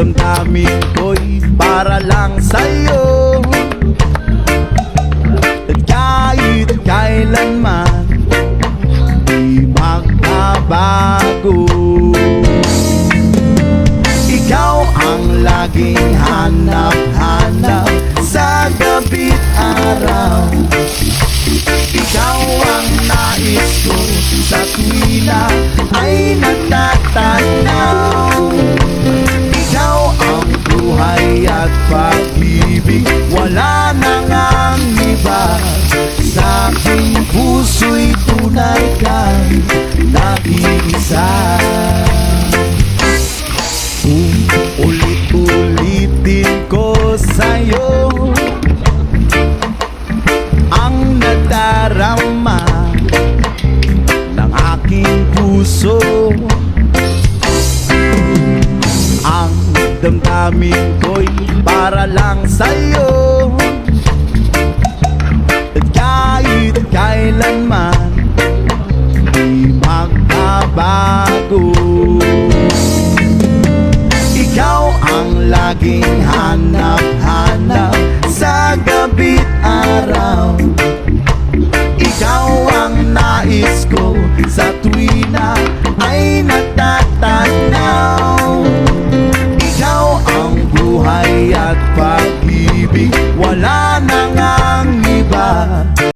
damdamin ko'y para lang sa'yo. At kahit kailanman di magbabago. Ikaw ang laging hanap-hanap sa gabi't araw. Ikaw ang nais ko sa tuwina ay natatanaw. Ikaw ang buhay at pag-ibig, wala nang ang iba. Sa aking puso'y tunay kang nag-iisa. Ulit-ulitin ko sa'yo ang nadarama ng aking puso. Ang damdamin ko'y para lang sa'yo. At kahit kailanman di magbabago. Ikaw ang laging hanap